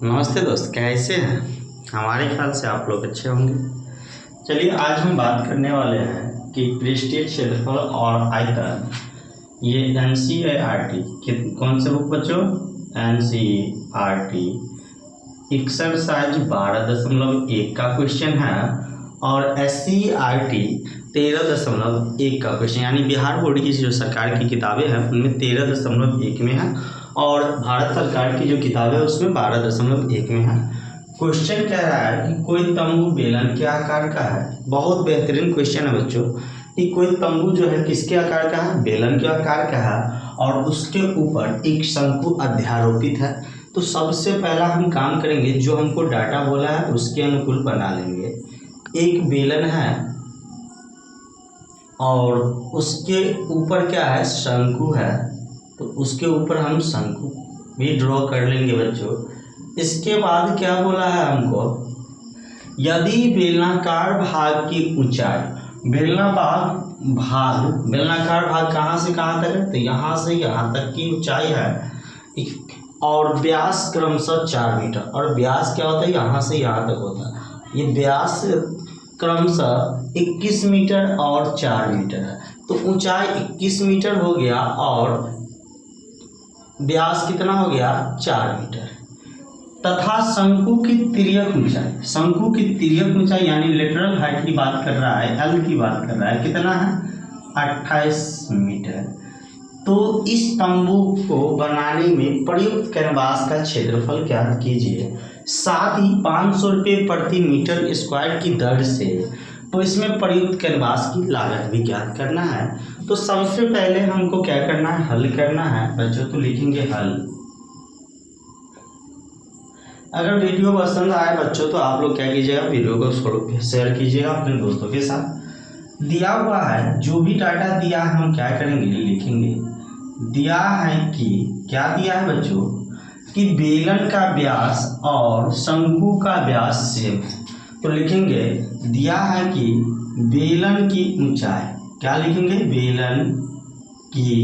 नमस्ते दोस्त, कैसे हैं। हमारे ख्याल से आप लोग अच्छे होंगे। चलिए आज हम बात करने वाले हैं कि पृष्ठीय क्षेत्रफल और आयतन, ये NCERT कौन से बुक बच्चों, NCERT एक्सरसाइज 12.1 का क्वेश्चन है और SCERT 13.1 का क्वेश्चन, यानी बिहार बोर्ड की जो सरकार की किताबें हैं उनमें 13.1 में है और भारत सरकार की जो किताब है उसमें 12.1 में है। क्वेश्चन कह रहा है कि कोई तंबू बेलन के आकार का है। बहुत बेहतरीन क्वेश्चन है बच्चों कि कोई तंबू जो है किसके आकार का है, बेलन के आकार का है और उसके ऊपर एक शंकु अध्यारोपित है। तो सबसे पहला हम काम करेंगे, जो हमको डाटा बोला है उसके अनुकूल बना लेंगे। एक बेलन है और उसके ऊपर क्या है, शंकु है, तो उसके ऊपर हम शंकु भी ड्रॉ कर लेंगे बच्चों। इसके बाद क्या बोला है हमको, यदि बेलनाकार भाग की ऊंचाई, बेलनाकार भाग कहाँ से कहाँ तक है, तो यहाँ से यहाँ तक की ऊंचाई है और व्यास क्रमशः 4 मीटर। और व्यास क्या होता है, यहाँ से यहाँ तक होता है। ये व्यास क्रमशः 21 मीटर और 4 मीटर है। तो ऊंचाई 21 मीटर हो गया और व्यास कितना हो गया, 4 मीटर। तथा शंकु की तिर्यक ऊंचाई यानी लेटरल हाइट की बात कर रहा है, एल की बात कर रहा है, कितना है, 28 मीटर। तो इस तंबू को बनाने में प्रयुक्त कैनवास का क्षेत्रफल क्या कीजिए, साथ ही 500 रुपये प्रति मीटर स्क्वायर की दर से। तो इसमें प्रयुक्त कैनवास की लागत भी ज्ञात करना है। तो सबसे पहले हमको क्या करना है, हल करना है बच्चों। तो लिखेंगे हल। अगर वीडियो पसंद आए बच्चों तो आप लोग क्या कीजिएगा, वीडियो को शेयर कीजिएगा अपने दोस्तों के साथ। दिया हुआ है, जो भी डाटा दिया है हम क्या करेंगे, लिखेंगे। दिया है कि क्या दिया है बच्चों, कि बेलन का व्यास और शंकु का व्यास सेम है। तो लिखेंगे दिया है कि बेलन की ऊंचाई, क्या लिखेंगे, बेलन की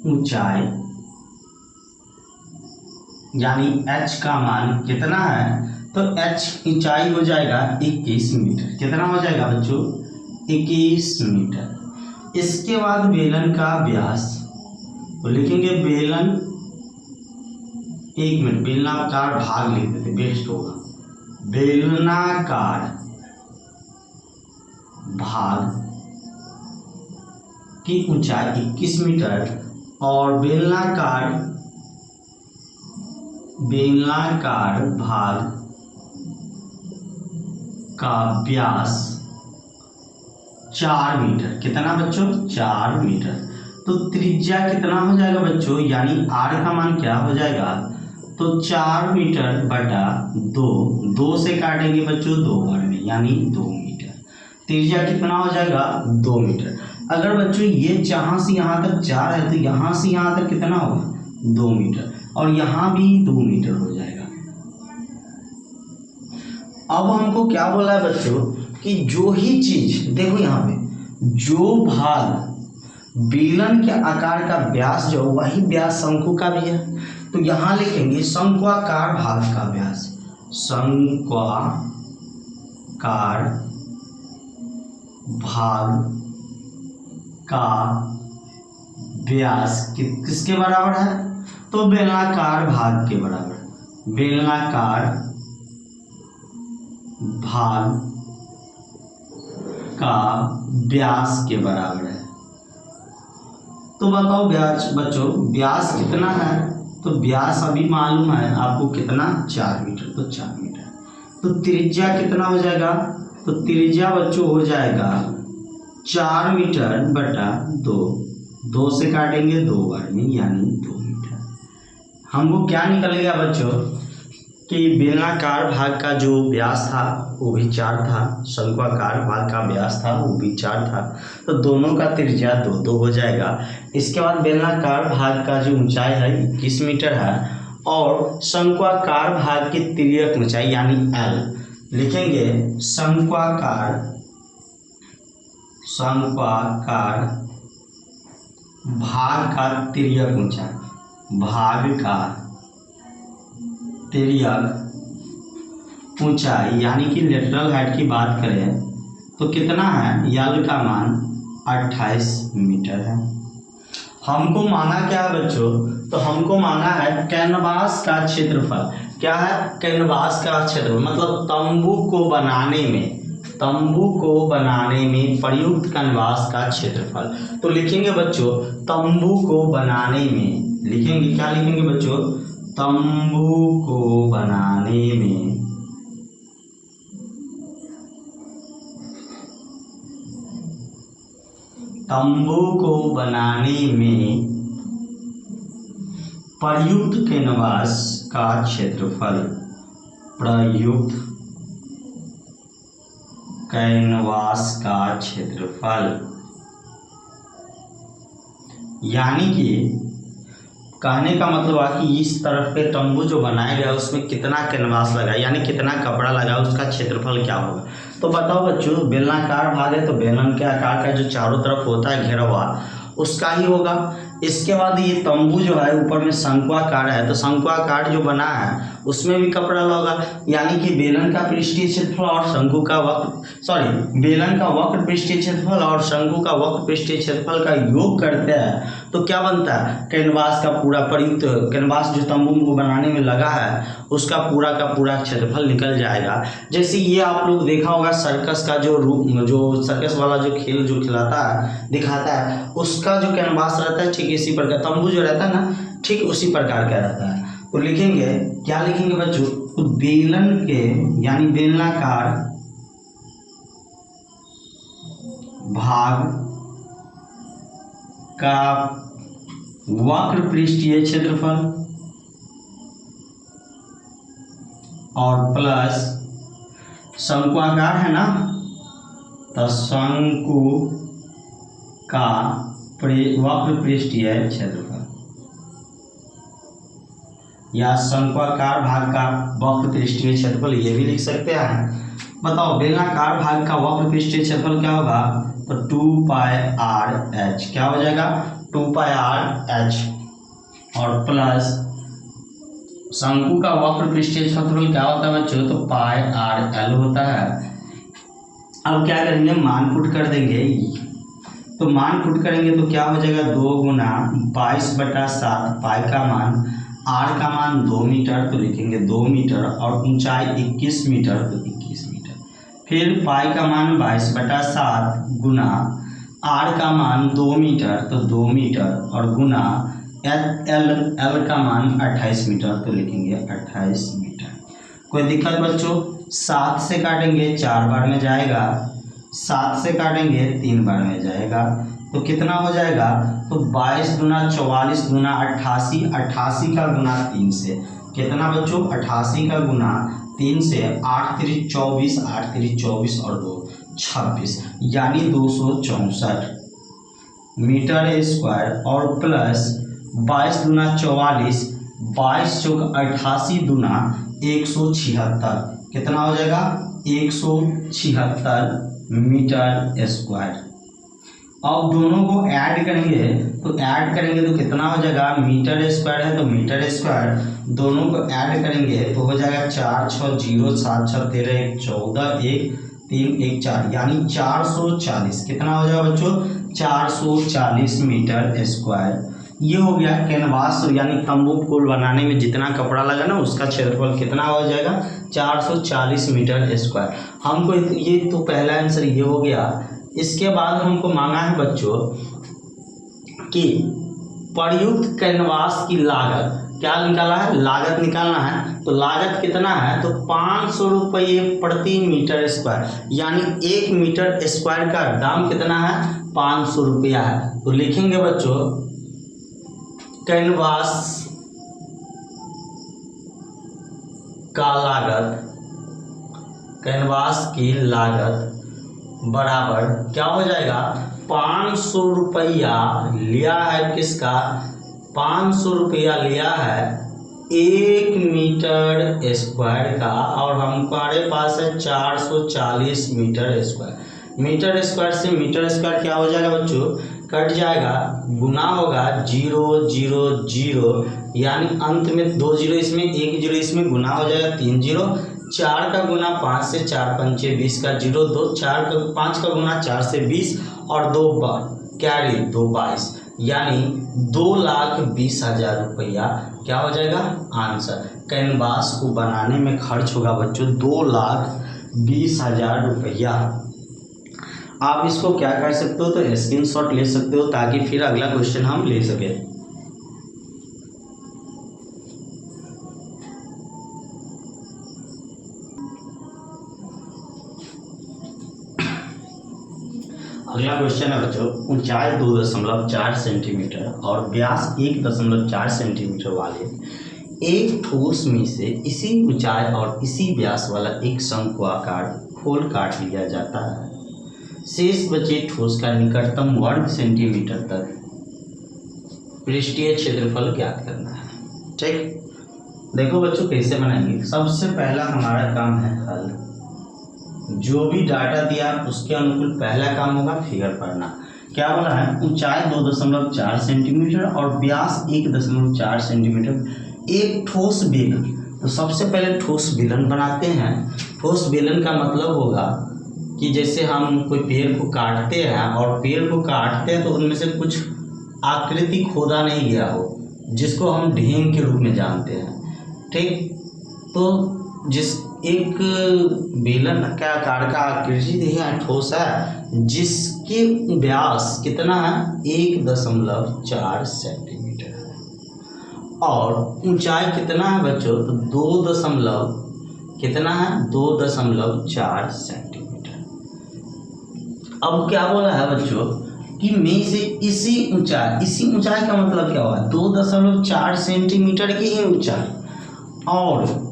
ऊंचाई यानी h का मान कितना है, तो h ऊंचाई हो जाएगा 21 मीटर। कितना हो जाएगा बच्चों, 21 मीटर। इसके बाद बेलन का व्यास, तो लिखेंगे बेलन, एक मिनट, बेलनाकार भाग लिख देते, बेस्ट होगा। बेलनाकार भाग की ऊंचाई 21 मीटर और बेलनाकार भाग का व्यास 4 मीटर। कितना बच्चों, 4 मीटर। तो त्रिज्या कितना हो जाएगा बच्चों, यानी r का मान क्या हो जाएगा, तो 4 मीटर बटा 2 से काटेंगे बच्चों 2 बार में, यानी 2 मीटर। त्रिज्या कितना हो जाएगा, 2 मीटर। अगर बच्चों ये जहां से यहाँ तक 4 है तो यहाँ से यहाँ तक कितना होगा, 2 मीटर और यहाँ भी 2 मीटर हो जाएगा। अब हमको क्या बोला है बच्चों कि जो ही चीज, देखो यहाँ पे जो भाग बेलन के आकार का व्यास जो वही व्यास शंकु का भी है। तो यहाँ लिखेंगे शंक्वाकार भाग का व्यास, शंक्वाकार भाग का व्यास किसके बराबर है, तो बेलनाकार भाग के बराबर, बेलनाकार भाग का व्यास के बराबर है। तो बताओ व्यास बच्चों, व्यास कितना है, तो व्यास अभी मालूम है आपको कितना, 4 मीटर। तो 4 मीटर। तो त्रिज्या कितना हो जाएगा, तो त्रिज्या बच्चों हो जाएगा 4 मीटर बटा 2 से काटेंगे 2 बार में, यानी 2 मीटर। हमको क्या निकल गया बच्चों कि बेलनाकार भाग का जो व्यास था वो भी 4 था, शंक्वाकार भाग का व्यास था वो भी 4 था। तो दोनों का त्रिज्या 2 हो जाएगा। इसके बाद बेलनाकार भाग का जो ऊंचाई है 21 मीटर है और शंक्वाकार भाग की तिर्यक ऊंचाई यानी L, लिखेंगे शंक्वाकार भाग का तिर्यक ऊंचाई, भाग का तिर्यक ऊंचाई यानी कि लेटरल हाइट की बात करें तो कितना है, यल का मान 28 मीटर है। हमको मांगा क्या है बच्चों, तो हमको मांगा है कैनवास का क्षेत्रफल। क्या है, कैनवास का क्षेत्रफल मतलब तंबू को बनाने में प्रयुक्त कैनवास का क्षेत्रफल। तो लिखेंगे बच्चों तंबू को बनाने में, लिखेंगे क्या लिखेंगे बच्चों, तंबू को बनाने में प्रयुक्त कैनवास का क्षेत्रफल, प्रयुक्त कैनवास का क्षेत्रफल। यानी कि कहने का मतलब है कि इस तरफ पे तंबू जो बनाया गया उसमें कितना कैनवास लगा यानी कितना कपड़ा लगा, उसका क्षेत्रफल क्या होगा। तो बताओ बच्चों बेलनाकार भाग है तो बेलन के आकार का जो चारों तरफ होता है घेरा हुआ उसका ही होगा। इसके बाद ये तंबू जो है ऊपर में शंक्वाकार है तो शंक्वाकार जो बना है उसमें भी कपड़ा लगा, यानी कि बेलन का पृष्ठीय क्षेत्रफल और शंकु का बेलन का वक्र पृष्ठीय क्षेत्रफल और शंकु का वक्र पृष्ठीय क्षेत्रफल का योग करते हैं तो क्या बनता है, कैनवास का पूरा प्रयुक्त कैनवास जो तंबू को बनाने में लगा है उसका पूरा का पूरा क्षेत्रफल निकल जाएगा। जैसे ये आप लोग देखा होगा सर्कस का जो सर्कस वाला जो खेल जो खिलाता है दिखाता है उसका जो कैनवास रहता है ठीक इसी प्रकार तंबू जो रहता है ना ठीक उसी प्रकार का रहता है। तो लिखेंगे क्या लिखेंगे बच्चों, तो बेलन के यानी बेलनाकार भाग का वक्र पृष्ठीय क्षेत्रफल और प्लस शंक्वाकार है ना तो शंकु का वक्र पृष्ठीय क्षेत्रफल या शंक्वाकार भाग का वक्र पृष्ठीय क्षेत्रफल ये भी लिख सकते हैं। बताओ बेलनाकार भाग का वक्र पृष्ठीय क्षेत्रफल क्या होगा, तो 2πr/h क्या हो जाएगा 2πr/h और प्लस शंकु का वक्र पृष्ठीय क्षेत्रफल क्या होता है बच्चों, तो πr/l होता है। अब क्या करेंगे मान पुट कर देंगे, तो मान पुट करेंगे तो क्या हो जाएगा 2 गुना 22/7 पाई का मान r का मान 2 मीटर तो लिखेंगे 2 मीटर और ऊंचाई 21 मीटर तो 21 मीटर, फिर पाई का मान 22/7 गुना r का मान 2 मीटर तो 2 मीटर और गुना l का मान 28 मीटर तो लिखेंगे 28 मीटर। कोई दिक्कत बच्चों, 7 से काटेंगे 4 बार में जाएगा, 7 से काटेंगे 3 बार में जाएगा तो कितना हो जाएगा, तो 22 गुना 44 गुना 88, 88 का गुना 3 से कितना बच्चों 88 का गुना 3 से 8 3 24, 8 3 24 और 2 26 यानी 264 मीटर स्क्वायर और प्लस 22 गुना 44 22 चौक 88 गुना 176 कितना हो जाएगा 176 मीटर स्क्वायर। अब दोनों को ऐड करेंगे तो कितना हो जाएगा, मीटर स्क्वायर है तो मीटर स्क्वायर दोनों को ऐड करेंगे तो हो जाएगा 4 6 0 7 6 13 1 14 1 3 1 4 यानी 440 कितना हो जाएगा बच्चों 440 मीटर स्क्वायर। ये हो गया कैनवास यानी तंबू पुल बनाने में जितना कपड़ा लगा ना उसका क्षेत्रफल कितना हो जाएगा 440 मीटर स्क्वायर। हमको ये तो पहला आंसर ये हो गया। इसके बाद हमको मांगा है बच्चों कि प्रयुक्त कैनवास की लागत क्या निकाला है, लागत निकालना है तो लागत कितना है, तो 500 रुपये प्रति मीटर स्क्वायर यानी 1 मीटर स्क्वायर का दाम कितना है 500 रुपया है। तो लिखेंगे बच्चों कैनवास का लागत, कैनवास की लागत बराबर क्या हो जाएगा 500 रुपया लिया है किसका, 500 रुपया लिया है 1 मीटर स्क्वायर का और हमारे पास है 440 मीटर स्क्वायर। मीटर स्क्वायर से मीटर स्क्वायर क्या हो जाएगा बच्चों, कट जाएगा, गुना होगा 0 0 0 यानी अंत में 2 जीरो इसमें 1 जीरो इसमें गुना हो जाएगा 3 जीरो 4 का गुना 5 से 4 पंचे 20 का 0 2, 5 का गुना 4 से 20 और 2 कैरी 2 22, यानी 2,20,000 रुपया क्या हो जाएगा आंसर। कैनवास को बनाने में खर्च होगा बच्चों 2,20,000 रुपया। आप इसको क्या कर सकते हो, तो स्क्रीनशॉट ले सकते हो ताकि फिर अगला क्वेश्चन हम ले सके। अगला क्वेश्चन है बच्चों, ऊंचाई 2.4 सेंटीमीटर और व्यास 1.4 सेंटीमीटर वाले एक ठोस में से इसी ऊंचाई और इसी व्यास वाला एक शंक्वाकार खोल काट लिया जाता है। शेष बचे ठोस का निकटतम वर्ग सेंटीमीटर तक पृष्ठीय क्षेत्रफल ज्ञात करना है। ठीक, देखो बच्चों कैसे बनाएंगे। सबसे पहला हमारा काम है हल। जो भी डाटा दिया उसके अनुकूल पहला काम होगा फिगर पढ़ना। क्या बोला है, ऊंचाई 2.4 सेंटीमीटर और व्यास 1.4 सेंटीमीटर एक ठोस बेलन। तो सबसे पहले ठोस बेलन बनाते हैं। ठोस बेलन का मतलब होगा कि जैसे हम कोई पेड़ को काटते हैं और पेड़ को काटते हैं तो उनमें से कुछ आकृति खोदा नहीं गया हो, जिसको हम ढेंग के रूप में जानते हैं। ठीक, तो जिस एक बेलन का आकार का आकृति है, ठोस है, जिसके व्यास कितना है 1.4 सेंटीमीटर है और ऊंचाई कितना है बच्चों, तो कितना है 2.4 सेंटीमीटर। अब क्या बोला है बच्चों कि में से इसी ऊंचाई का मतलब क्या हुआ, 2.4 सेंटीमीटर की ही ऊंचाई और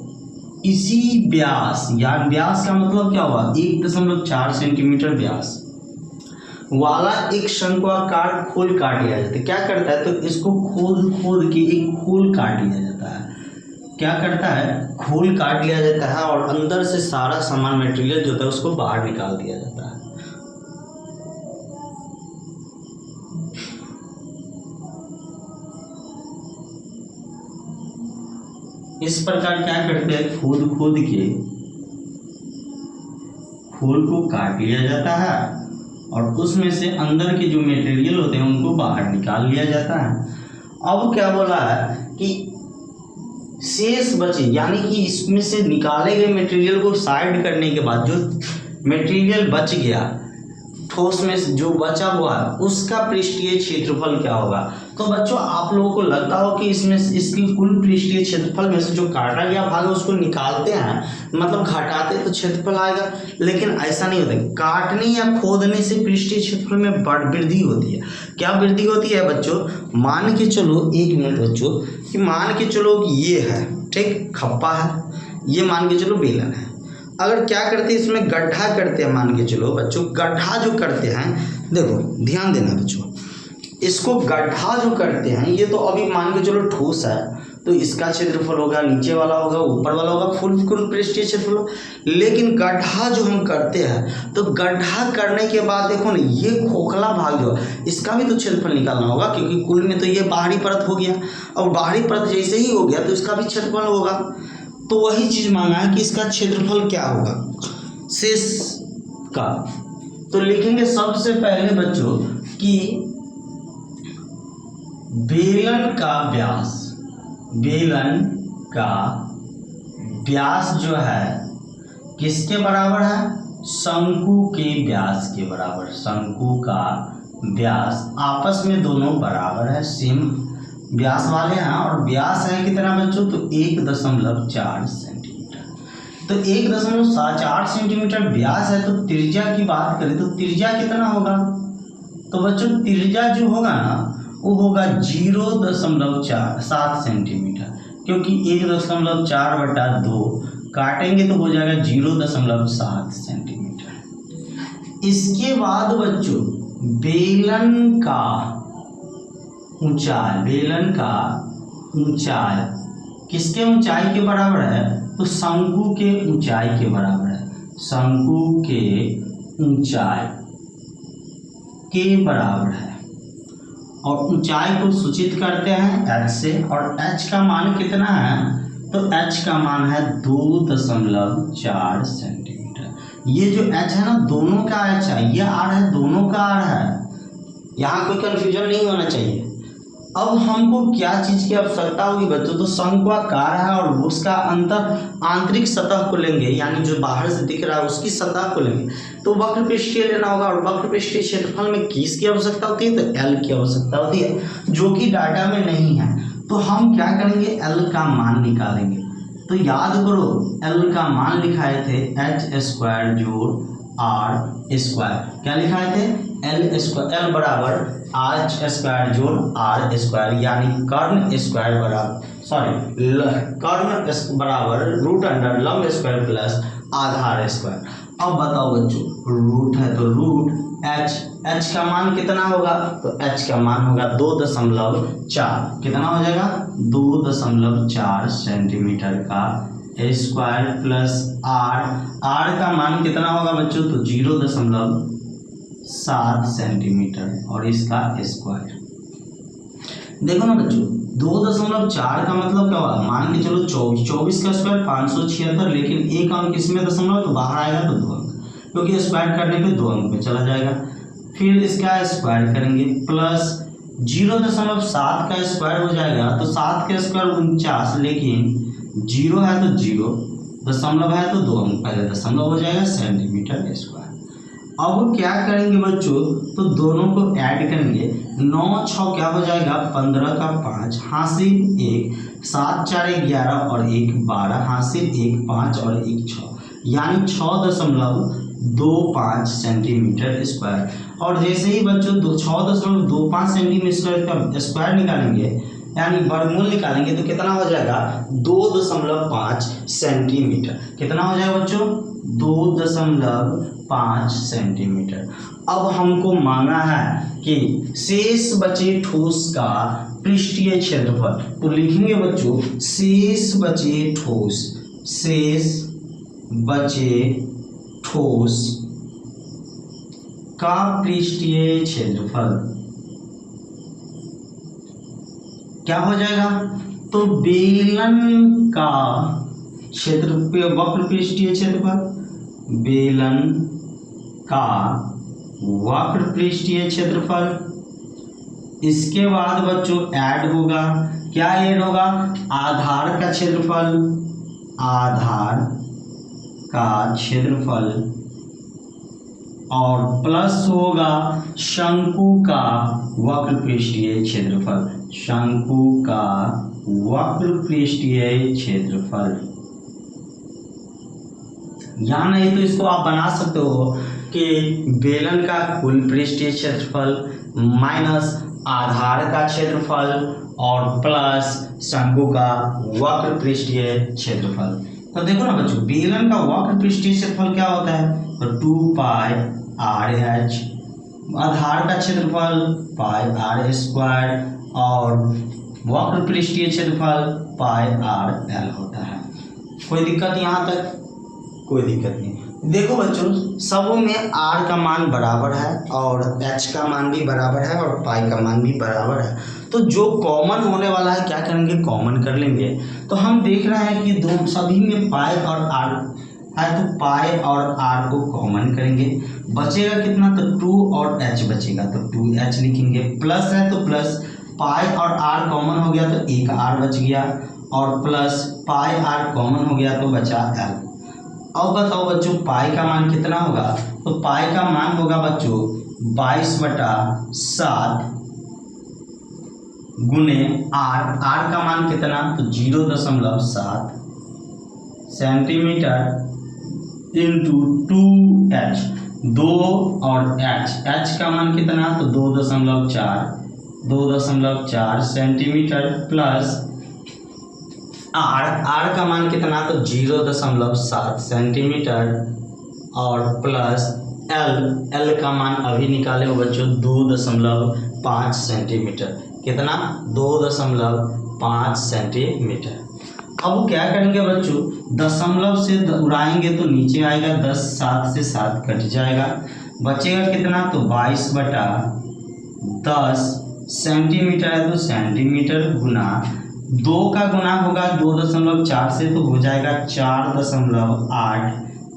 इसी व्यास, या व्यास का मतलब क्या हुआ 1.4 सेंटीमीटर व्यास वाला एक शंक्वाकार खोल काट लिया जाता है। क्या करता है, तो इसको खोद के एक खोल काट लिया जाता है। क्या करता है, खोल काट लिया जाता है और अंदर से सारा सामान मटेरियल जो होता है उसको बाहर निकाल दिया जाता है। इस प्रकार क्या करते हैं, खोद के खोल को काट लिया जाता है और उसमें से अंदर के जो मटेरियल होते हैं उनको बाहर निकाल लिया जाता है। अब क्या बोला है कि शेष बचे, यानी कि इसमें से निकाले गए मटेरियल को साइड करने के बाद जो मटेरियल बच गया ठोस में से जो बचा हुआ है उसका पृष्ठीय क्षेत्रफल क्या होगा। तो बच्चों आप लोगों को लगता हो कि इसमें इसकी कुल पृष्ठीय क्षेत्रफल में से जो काटा गया भाग है उसको निकालते हैं, मतलब घटाते तो क्षेत्रफल आएगा, लेकिन ऐसा नहीं होता। काटने या खोदने से पृष्ठीय क्षेत्रफल में वृद्धि होती है। क्या वृद्धि होती है बच्चों, मान के चलो, एक मिनट बच्चों, कि मान के चलो कि ये है, ठीक, खप्पा है, ये मान के चलो बेलन है। अगर क्या करते हैं, इसमें गड्ढा करते हैं, मान के चलो बच्चों, गड्ढा जो करते हैं, देखो ध्यान देना बच्चों, इसको गड्ढा जो करते हैं, ये तो अभी मान के चलो ठोस है तो इसका क्षेत्रफल होगा, नीचे वाला होगा, ऊपर वाला होगा, कुल पृष्ठीय क्षेत्रफल। लेकिन गड्ढा जो हम करते हैं तो गड्ढा करने के बाद देखो ना, ये खोखला भाग जो इसका भी तो क्षेत्रफल निकालना होगा, क्योंकि कुल में तो ये बाहरी परत हो गया और बाहरी परत जैसे ही हो गया तो इसका भी क्षेत्रफल होगा। तो वही चीज मांगा है कि इसका क्षेत्रफल क्या होगा शेष का। तो लिखेंगे सबसे पहले बच्चों कि बेलन का व्यास जो है किसके बराबर है, शंकु के व्यास के बराबर। शंकु का व्यास आपस में दोनों बराबर है, सेम व्यास वाले हैं और व्यास है कितना बच्चों, तो 1.4 सेंटीमीटर। तो 1.4 सेंटीमीटर व्यास है। तो त्रिज्या की बात करें तो त्रिज्या कितना होगा, तो बच्चों त्रिज्या जो होगा ना वो होगा 0.7 सेंटीमीटर, क्योंकि 1.4/2 काटेंगे तो हो जाएगा 0.7 सेंटीमीटर। इसके बाद बच्चों बेलन का ऊंचाई किसके ऊंचाई के बराबर है, तो शंकु के ऊंचाई के बराबर है। शंकु के ऊंचाई के बराबर है और ऊंचाई को सूचित करते हैं h से, और h का मान कितना है, तो h का मान है 2.4 सेंटीमीटर। ये जो h है ना, दोनों का h है, ये r है, दोनों का r है, यहाँ कोई कंफ्यूजन नहीं होना चाहिए। अब हमको क्या चीज की आवश्यकता होगी बच्चों, तो शंक्वाकार है और उसका अंतर आंतरिक सतह को लेंगे, यानी जो बाहर से दिख रहा है उसकी सतह को लेंगे, तो वक्र पृष्ठीय लेना होगा। और वक्र पृष्ठीय क्षेत्रफल में किसकी आवश्यकता होती है, तो एल की आवश्यकता होती है, जो कि डाटा में नहीं है। तो हम क्या करेंगे, एल का मान निकालेंगे। तो याद करो एल का मान लिखाए थे h² जोड़ r²। क्या लिखाए थे, एल बराबर h² जोड़ r², यानी कर्ण बराबर √ लंब स्क्वायर प्लस आधार स्क्वायर। अब बताओ बच्चों, रूट है तो रूट h का मान कितना होगा, तो h का मान होगा 2.4, कितना हो जाएगा 2.4 सेंटीमीटर का स्क्वायर प्लस r का मान कितना होगा बच्चों, तो 0.7 सेंटीमीटर और इसका स्क्वायर। देखो ना बच्चों, 2.4 का मतलब क्या होगा, मान के चलो 24 का स्क्वायर 576, लेकिन एक अंक इसमें दशमलव तो बाहर आएगा तो 2 अंक, क्योंकि स्क्वायर करने पे 2 अंक पे चला जाएगा। फिर इसका स्क्वायर करेंगे प्लस 0.7 का स्क्वायर हो जाएगा, तो 7 का स्क्वायर 49, लेकिन 0 है तो 0, दशमलव है तो 2 अंक पहले दशमलव हो जाएगा सेंटीमीटर स्क्वायर। अब क्या करेंगे बच्चों, तो दोनों को ऐड करेंगे, 9 6 क्या हो जाएगा 15 का 5 हासिल 1, 7 4 11 और 1 12 हासिल 1 5 और 1 6, यानी 6.25 सेंटीमीटर स्क्वायर। और जैसे ही बच्चों 6.25 सेंटीमीटर का स्क्वायर निकालेंगे, यानी वर्गमूल निकालेंगे, तो कितना हो जाएगा 2.5 सेंटीमीटर। कितना हो जाएगा बच्चों, 2.5 सेंटीमीटर। अब हमको मांगा है कि शेष बचे ठोस का पृष्ठीय क्षेत्रफल, तो लिखेंगे बच्चों शेष बचे ठोस का पृष्ठीय क्षेत्रफल क्या हो जाएगा, तो बेलन का वक्र पृष्ठीय क्षेत्रफल, बेलन का वक्र पृष्ठीय क्षेत्रफल। इसके बाद बच्चों ऐड होगा, क्या ऐड होगा, आधार का क्षेत्रफल और प्लस होगा शंकु का वक्र पृष्ठीय क्षेत्रफल, शंकु का वक्र पृष्ठीय क्षेत्रफल। या नहीं तो इसको आप बना सकते हो कि बेलन का कुल पृष्ठीय क्षेत्रफल माइनस आधार का क्षेत्रफल और प्लस शंकु का वक्र पृष्ठीय क्षेत्रफल। तो देखो ना बच्चों, बेलन का वक्र पृष्ठीय क्षेत्रफल क्या होता है, तो 2πr/h, आधार का क्षेत्रफल πr² और वक्र पृष्ठीय क्षेत्रफल πrl होता है। कोई दिक्कत यहाँ तक, कोई दिक्कत नहीं। देखो बच्चों, सब में r का मान बराबर है और h का मान भी बराबर है और पाई का मान भी बराबर है, तो जो कॉमन होने वाला है क्या करेंगे, कॉमन कर लेंगे। तो हम देख रहे हैं कि दो सभी में पाई और r है, तो पाई और r को कॉमन करेंगे, बचेगा कितना, तो 2 और h बचेगा, तो 2h लिखेंगे, प्लस है तो प्लस पाई और r कॉमन हो गया तो एक r बच गया, और प्लस पाई r कॉमन हो गया तो बचा l। अब बताओ बच्चों पाई का मान कितना होगा, तो पाई का मान होगा बच्चों 22/7 गुने r का मान कितना, तो 0.7 सेंटीमीटर इंटू 2h, 2 और h का मान कितना, तो 2.4 सेंटीमीटर प्लस r का मान कितना, तो 0.7 सेंटीमीटर और प्लस l का मान अभी निकाले हो बच्चों 2.5 सेंटीमीटर, कितना 2.5 सेंटीमीटर। अब क्या करेंगे बच्चों, दशमलव से उड़ाएंगे तो नीचे आएगा 10, 7 से 7 कट जाएगा, बचेगा कितना, तो 22/10 सेंटीमीटर है, तो सेंटीमीटर गुना 2 का गुना होगा 2.4 से तो हो जाएगा 4.8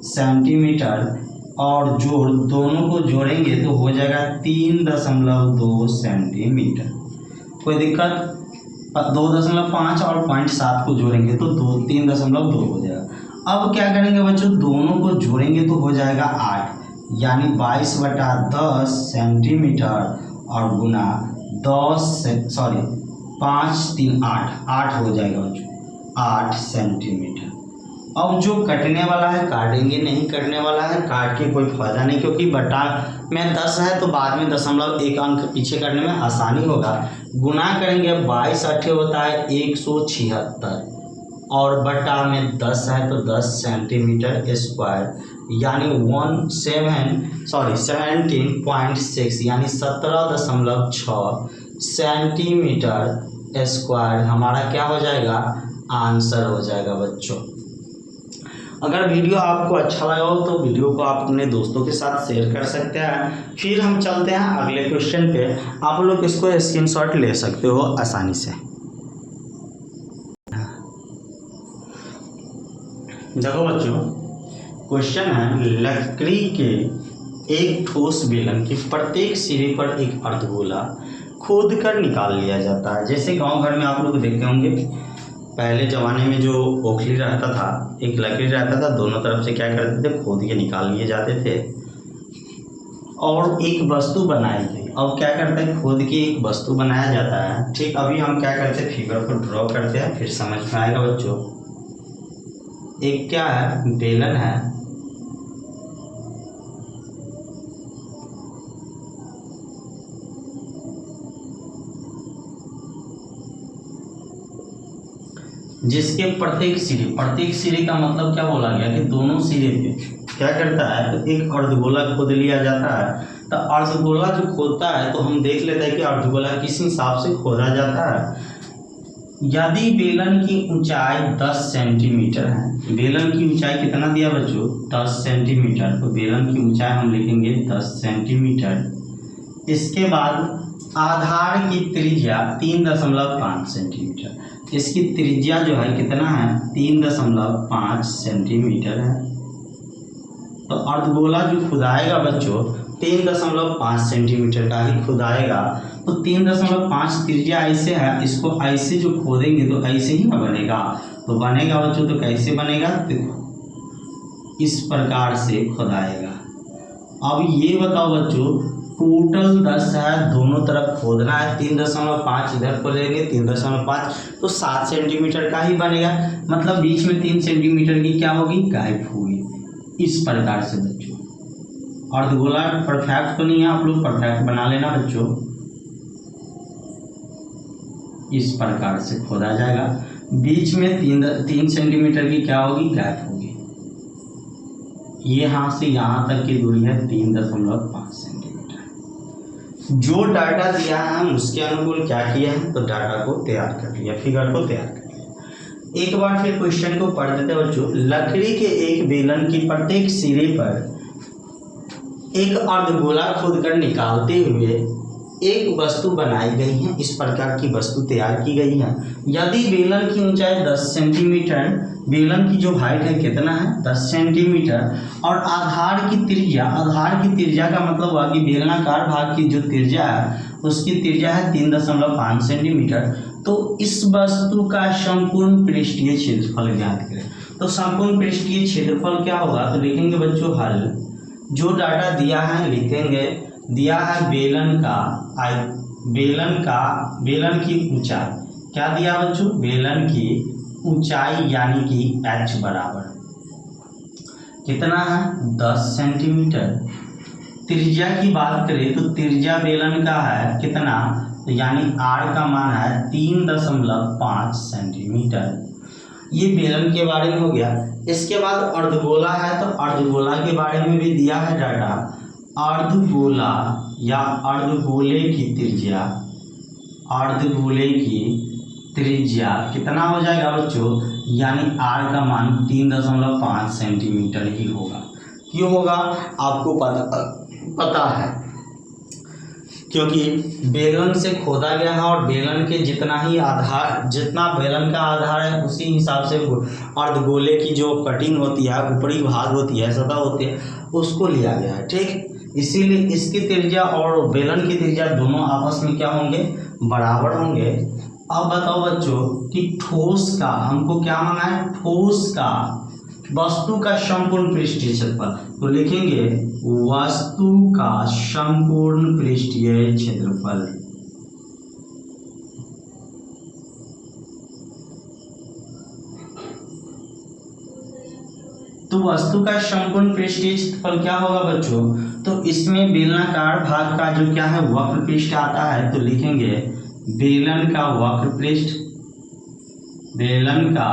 सेंटीमीटर, और जोड़ दोनों को जोड़ेंगे तो हो जाएगा 3.2 सेंटीमीटर। कोई दिक्कत? 2.5 और 0.7 को जोड़ेंगे तो 3.2 हो जाएगा। अब क्या करेंगे बच्चों, दोनों को जोड़ेंगे तो हो जाएगा 8, यानी 22/10 सेंटीमीटर, और गुना 5 3 8 हो जाएगा बच्चों 8 सेंटीमीटर। अब जो कटने वाला है काटेंगे नहीं, कटने वाला है काट के कोई फायदा नहीं, क्योंकि बटा में 10 है तो बाद में 0.1 अंक पीछे करने में आसानी होगा। गुना करेंगे 22 8 होता है 176, और बटा में 10 है तो 10 सेंटीमीटर स्क्वायर, यानी 17.6 यानी 17.6 सेंटीमीटर स्क्वायर हमारा क्या हो जाएगा, आंसर हो जाएगा बच्चों। अगर वीडियो आपको अच्छा लगा हो तो वीडियो को आप अपने दोस्तों के साथ शेयर कर सकते हैं। फिर हम चलते हैं अगले क्वेश्चन पे। आप लोग इसको स्क्रीनशॉट ले सकते हो आसानी से। देखो बच्चों, क्वेश्चन है लकड़ी के एक ठोस बेलन की प्रत्येक सिरे पर एक अर्धगोला खोद कर निकाल लिया जाता है। जैसे गांव घर में आप लोग देखते होंगे, पहले ज़माने में जो ओखली रहता था, एक लकड़ी रहता था, दोनों तरफ से क्या करते थे, खोद के निकाल लिए जाते थे और एक वस्तु बनाई गई। अब क्या करते हैं, खोद के एक वस्तु बनाया जाता है। ठीक, अभी हम क्या करते हैं, फिगर को ड्रॉ करते हैं, फिर समझ में आएगा बच्चों। एक क्या है, बेलन है, जिसके प्रत्येक सिरे का मतलब क्या बोला गया कि दोनों सिरे पे क्या करता है, तो एक अर्धगोला खोद लिया जाता है। तो अर्धगोला जो खोदता है तो हम देख लेते हैं कि अर्धगोला किस हिसाब से खोदा जाता है। यदि बेलन की ऊंचाई 10 सेंटीमीटर है, बेलन की ऊंचाई कितना दिया बच्चों, 10 सेंटीमीटर, तो बेलन की ऊंचाई हम लिखेंगे 10 सेंटीमीटर। इसके बाद आधार की त्रिज्या 3.5 सेंटीमीटर, इसकी त्रिज्या जो है कितना है, 3.5 सेंटीमीटर है। तो अर्धगोला जो खुदाएगा बच्चों 3.5 सेंटीमीटर का ही खुदाएगा। तो 3.5 त्रिज्या ऐसे है, इसको ऐसे जो खोदेंगे तो ऐसे ही ना बनेगा, तो बनेगा बच्चों, तो कैसे बनेगा, तो इस प्रकार से खुदाएगा। अब ये बताओ बच्चों, टोटल 10 है, दोनों तरफ खोदना है, 3.5 इधर खोदेंगे 3.5, तो 7 सेंटीमीटर का ही बनेगा। मतलब बीच में 3 सेंटीमीटर की क्या होगी, गायब होगी। इस प्रकार से बच्चों अर्धगोला परफेक्ट तो नहीं है, आप लोग परफेक्ट बना लेना बच्चों। इस प्रकार से खोदा जाएगा, बीच में 3 सेंटीमीटर की क्या होगी, गैप होगी। ये यहाँ से यहाँ तक की दूरी है 3.5 सेंटीमीटर। जो डाटा दिया है हम उसके अनुकूल क्या किया है, तो डाटा को तैयार कर लिया, फिगर को तैयार कर लिया। एक बार फिर क्वेश्चन को पढ़ देते हैं बच्चों। लकड़ी के एक बेलन की प्रत्येक सिरे पर एक अर्धगोला खोद कर निकालते हुए एक वस्तु बनाई गई है। इस प्रकार की वस्तु तैयार की गई है। यदि बेलन की ऊंचाई 10 सेंटीमीटर, बेलन की जो हाइट है कितना है, 10 सेंटीमीटर, और आधार की त्रिज्या का मतलब हुआ कि बेलनाकार भाग की जो त्रिज्या है उसकी त्रिज्या है 3.5 सेंटीमीटर। तो इस वस्तु का संपूर्ण पृष्ठीय क्षेत्रफल ज्ञात करें। तो संपूर्ण पृष्ठीय क्षेत्रफल क्या होगा, तो लिखेंगे बच्चों हल। जो डाटा दिया है लिखेंगे, दिया है बेलन की ऊंचाई, क्या दिया बच्चों, बेलन की ऊंचाई यानी कि h बराबर कितना है, 10 सेंटीमीटर। त्रिज्या की बात करें तो त्रिज्या बेलन का है कितना, तो यानी r का मान है 3.5 सेंटीमीटर। ये बेलन के बारे में हो गया। इसके बाद अर्धगोला है, तो अर्धगोला के बारे में भी दिया है डाटा। अर्धगोला या अर्धगोले की त्रिज्या कितना हो जाएगा बच्चों, यानी r का मान 3.5 सेंटीमीटर ही होगा। क्यों होगा आपको पता है। क्योंकि बेलन से खोदा गया है और बेलन के जितना बेलन का आधार है उसी हिसाब से अर्धगोले की जो कटिंग होती है, ऊपरी भाग होती है, सतह होती है, उसको लिया गया है। ठीक, इसीलिए इसकी त्रिज्या और बेलन की त्रिज्या दोनों आपस में क्या होंगे, बराबर होंगे। अब बताओ बच्चों कि ठोस का हमको क्या मांगा है, ठोस का वस्तु का संपूर्ण पृष्ठीय क्षेत्रफल, तो लिखेंगे वस्तु का संपूर्ण पृष्ठीय क्षेत्रफल। तो वस्तु का संपूर्ण पृष्ठीय क्षेत्रफल क्या होगा बच्चों, तो इसमें बेलनाकार भाग का जो क्या है वक्र पृष्ठ आता है, तो लिखेंगे बेलन का वक्र पृष्ठ, बेलन का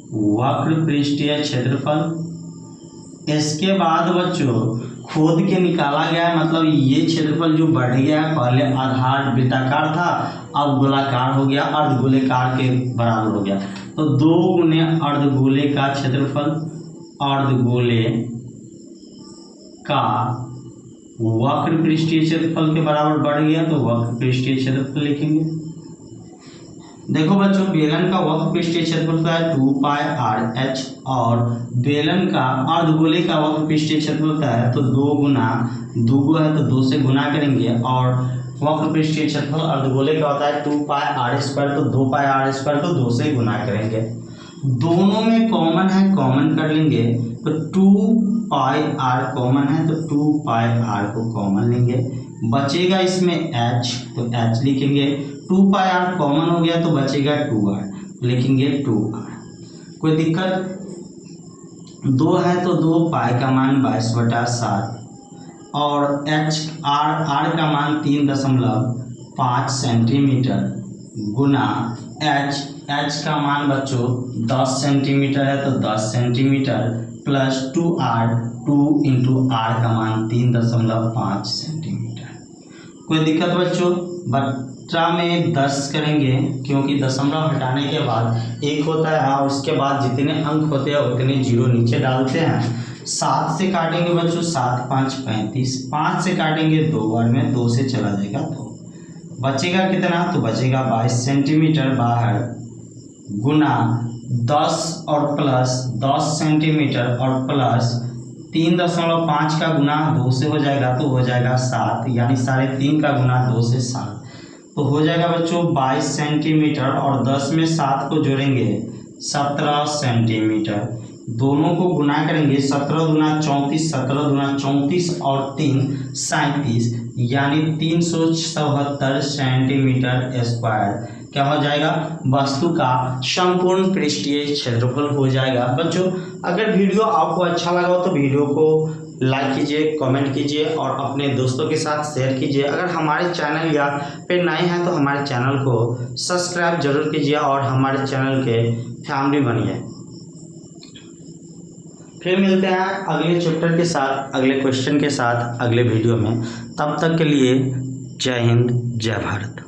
वक्र पृष्ठीय क्षेत्रफल। इसके बाद बच्चों खोद के निकाला गया है, मतलब ये क्षेत्रफल जो बढ़ गया है, पहले आधार वृत्ताकार था, अब गोलाकार हो गया, अर्धगोलेकार के बराबर हो गया। तो 2 गुने अर्धगोले का क्षेत्रफल, अर्धगोले का वक्र पृष्ठीय क्षेत्रफल के बराबर बढ़ गया, तो वक्र पृष्ठीय क्षेत्रफल लिखेंगे। देखो बच्चों बेलन का वक्र पृष्ठीय क्षेत्रफल होता है 2πr(h) और बेलन का अर्धगोले का वक्र पृष्ठीय क्षेत्रफल होता है तो 2 गुना 2 है तो 2 से गुना करेंगे, और वक्र पृष्ठीय क्षेत्रफल अर्धगोले का होता है 2πr² तो 2πr² को 2 से गुना करेंगे। दोनों में कॉमन है, कॉमन कर लेंगे, तो 2πr कॉमन है तो 2πr को कॉमन लेंगे, बचेगा इसमें h तो h लिखेंगे, 2πr कॉमन हो गया तो बचेगा 2r, लिखेंगे 2r। कोई दिक्कत, 2 है तो 2 पाई का मान 22/7 और r का मान 3.5 सेंटीमीटर गुना h का मान बच्चों 10 सेंटीमीटर है तो 10 सेंटीमीटर प्लस 2r, 2 × r का मान 3.5 सेंटीमीटर। कोई दिक्कत बच्चों, बट्टा में 10 करेंगे क्योंकि दशमलव हटाने के बाद 1 होता है और उसके बाद जितने अंक होते हैं उतने जीरो नीचे डालते हैं। 7 से काटेंगे बच्चों, 7 × 5 = 35, 5 से काटेंगे 2 बार में, 2 से चला जाएगा 2, बचेगा कितना, तो बचेगा 22 सेंटीमीटर बाहर गुना 10 और प्लस 10 सेंटीमीटर और प्लस 3.5 का गुना 2 से हो जाएगा तो हो जाएगा 7, यानी 3.5 का गुना 2 से 7, तो हो जाएगा बच्चों 22 सेंटीमीटर और 10 में 7 को जोड़ेंगे 17 सेंटीमीटर, दोनों को गुना करेंगे 17 दूना 34, 17 दूना 34 और 3 37, यानी 377 सेंटीमीटर स्क्वायर क्या हो जाएगा, वस्तु का संपूर्ण पृष्ठीय क्षेत्रफल हो जाएगा। बच्चों अगर वीडियो आपको अच्छा लगा हो तो वीडियो को लाइक कीजिए, कमेंट कीजिए और अपने दोस्तों के साथ शेयर कीजिए। अगर हमारे चैनल या पे नए हैं तो हमारे चैनल को सब्सक्राइब जरूर कीजिए और हमारे चैनल के फैमिली बनिए। फिर मिलते हैं अगले चैप्टर के साथ, अगले क्वेश्चन के साथ अगले वीडियो में। तब तक के लिए जय हिंद, जय भारत।